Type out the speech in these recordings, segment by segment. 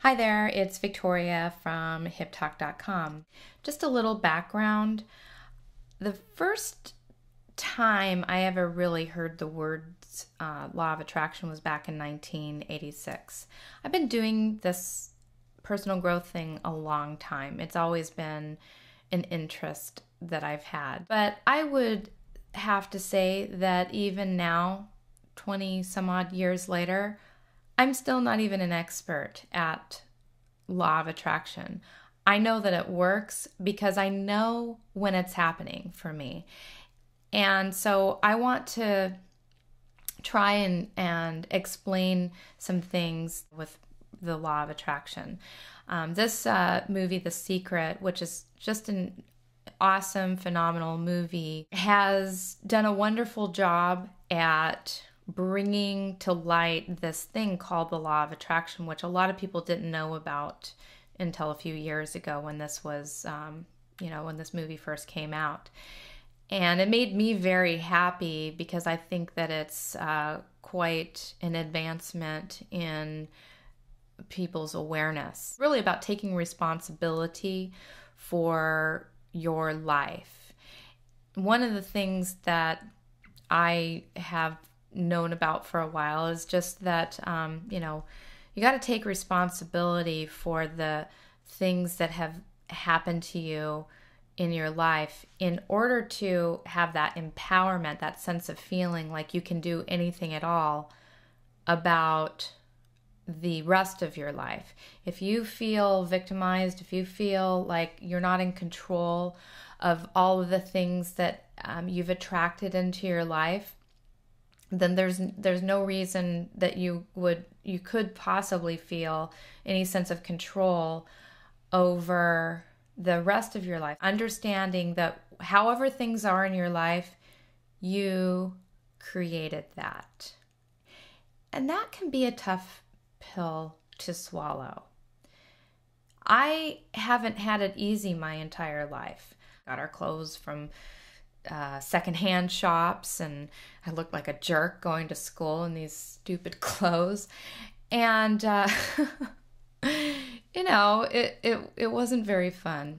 Hi there, it's Victoria from HipTalk.com. Just a little background. The first time I ever really heard the words law of attraction was back in 1986. I've been doing this personal growth thing a long time. It's always been an interest that I've had. But I would have to say that even now, 20 some odd years later, I'm still not even an expert at law of attraction. I know that it works because I know when it's happening for me. And so I want to try and explain some things with the law of attraction. This movie, The Secret, which is just an awesome, phenomenal movie, has done a wonderful job at bringing to light this thing called the law of attraction, which a lot of people didn't know about until a few years ago when this was, when this movie first came out. And it made me very happy because I think that it's quite an advancement in people's awareness. Really about taking responsibility for your life. One of the things that I have known about for a while is just that, you got to take responsibility for the things that have happened to you in your life in order to have that empowerment, that sense of feeling like you can do anything at all about the rest of your life. If you feel victimized, if you feel like you're not in control of all of the things that you've attracted into your life, then there's no reason that you could possibly feel any sense of control over the rest of your life. Understanding that however things are in your life, you created that. And that can be a tough pill to swallow. I haven't had it easy my entire life. Got our clothes from secondhand shops, and I looked like a jerk going to school in these stupid clothes. And it wasn't very fun.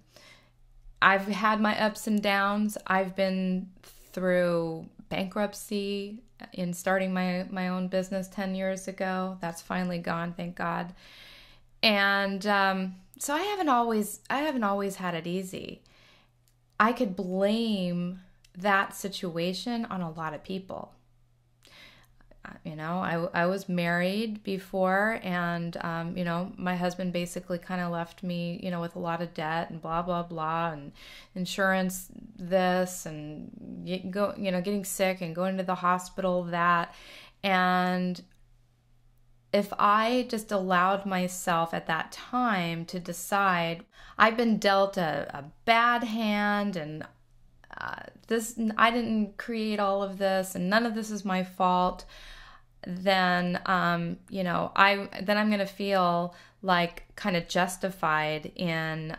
I've had my ups and downs. I've been through bankruptcy in starting my own business 10 years ago. That's finally gone, thank God. And so I haven't always had it easy. I could blame that situation on a lot of people. I was married before, and my husband basically kind of left me, with a lot of debt and blah blah blah, and insurance this, and getting sick and going to the hospital that. And if I just allowed myself at that time to decide I've been dealt a bad hand, and I didn't create all of this, and none of this is my fault, then I'm going to feel like kind of justified in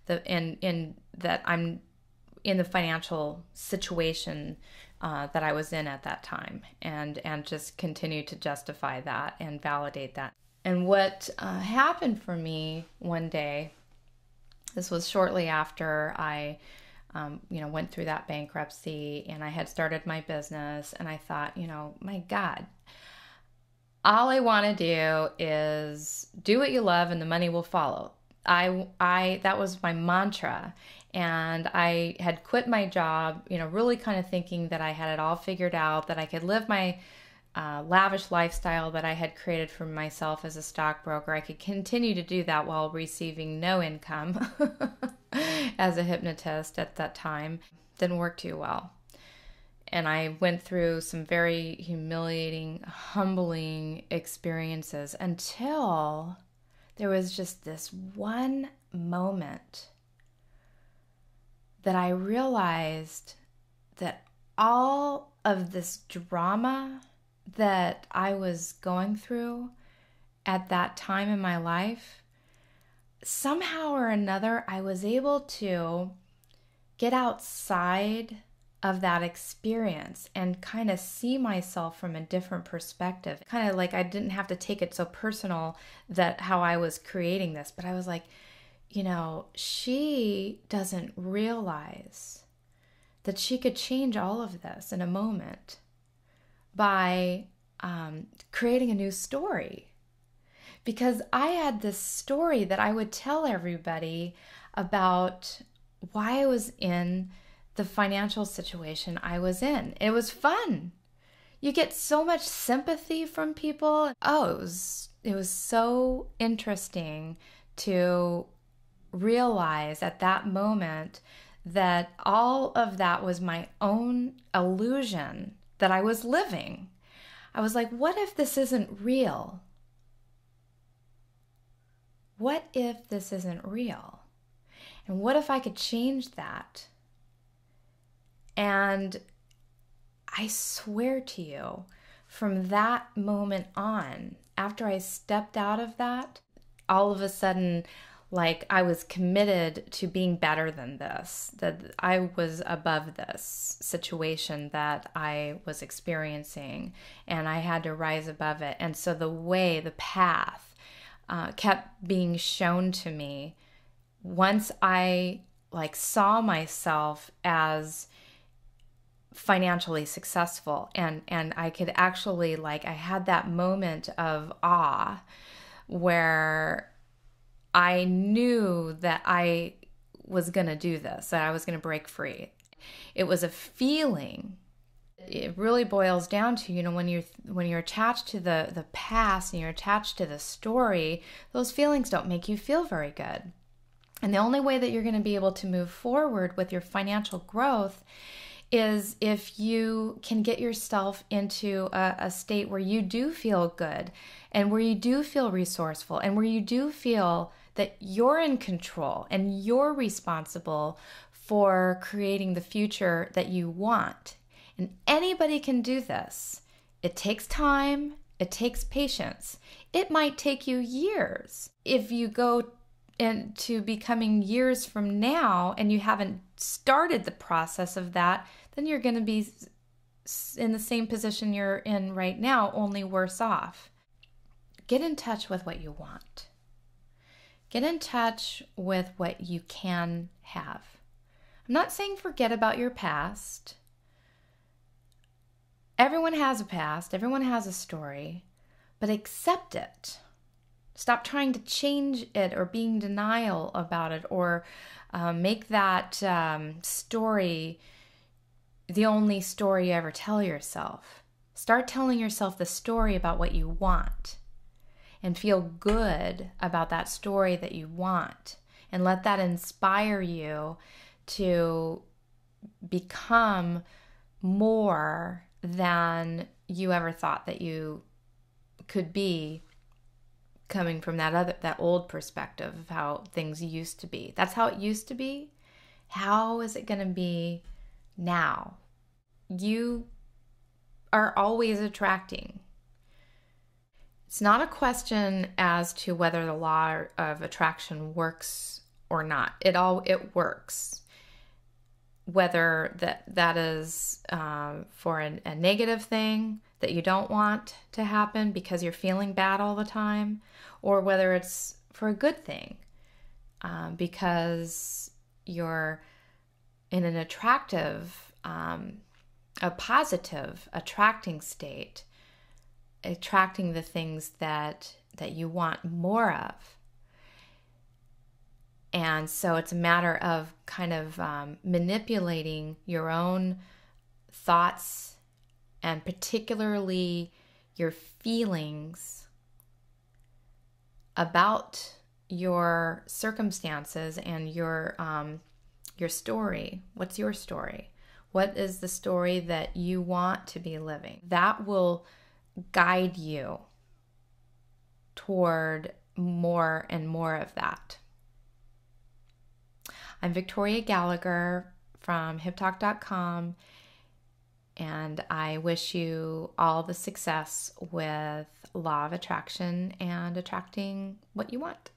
that I'm in the financial situation that I was in at that time, and just continue to justify that and validate that. And what happened for me one day, this was shortly after I went through that bankruptcy, and I had started my business, and I thought, my God, all I want to do is do what you love and the money will follow. That was my mantra. And I had quit my job, really kind of thinking that I had it all figured out, that I could live my lavish lifestyle that I had created for myself as a stockbroker. I could continue to do that while receiving no income as a hypnotist at that time. Didn't work too well. And I went through some very humiliating, humbling experiences until there was just this one moment that I realized that all of this drama that I was going through at that time in my life, somehow or another, I was able to get outside of that experience and kind of see myself from a different perspective. Kind of like I didn't have to take it so personal that how I was creating this, but I was like, she doesn't realize that she could change all of this in a moment by creating a new story. Because I had this story that I would tell everybody about why I was in the financial situation I was in. It was fun. You get so much sympathy from people. Oh, it was so interesting to realize at that moment that all of that was my own illusion that I was living. I was like, what if this isn't real? What if this isn't real? And what if I could change that? And I swear to you, from that moment on, after I stepped out of that, all of a sudden, like I was committed to being better than this, that I was above this situation that I was experiencing, and I had to rise above it. And so the path kept being shown to me once I saw myself as financially successful, and I could actually I had that moment of awe where I knew that I was going to do this, that I was going to break free. It was a feeling. It really boils down to, when you're attached to the past and you're attached to the story, those feelings don't make you feel very good. And the only way that you're going to be able to move forward with your financial growth is if you can get yourself into a state where you do feel good and where you do feel resourceful and where you do feel that you're in control and you're responsible for creating the future that you want. And anybody can do this. It takes time. It takes patience. It might take you years. If you go into becoming years from now and you haven't started the process of that, then you're going to be in the same position you're in right now, only worse off. Get in touch with what you want. Get in touch with what you can have. I'm not saying forget about your past. Everyone has a past. Everyone has a story. But accept it. Stop trying to change it or being in denial about it, or make that story the only story you ever tell yourself. Start telling yourself the story about what you want and feel good about that story that you want, and let that inspire you to become more than you ever thought that you could be, coming from that old perspective of how things used to be. That's how it used to be. How is it going to be now? You are always attracting. It's not a question as to whether the law of attraction works or not. It works. Whether that is for a negative thing that you don't want to happen because you're feeling bad all the time, or whether it's for a good thing because you're in an attractive, a positive attracting state, attracting the things that you want more of. And so it's a matter of kind of manipulating your own thoughts, and particularly your feelings about your circumstances and your story. What's your story? What is the story that you want to be living? That will guide you toward more and more of that. I'm Victoria Gallagher from HipTalk.com, and I wish you all the success with law of attraction and attracting what you want.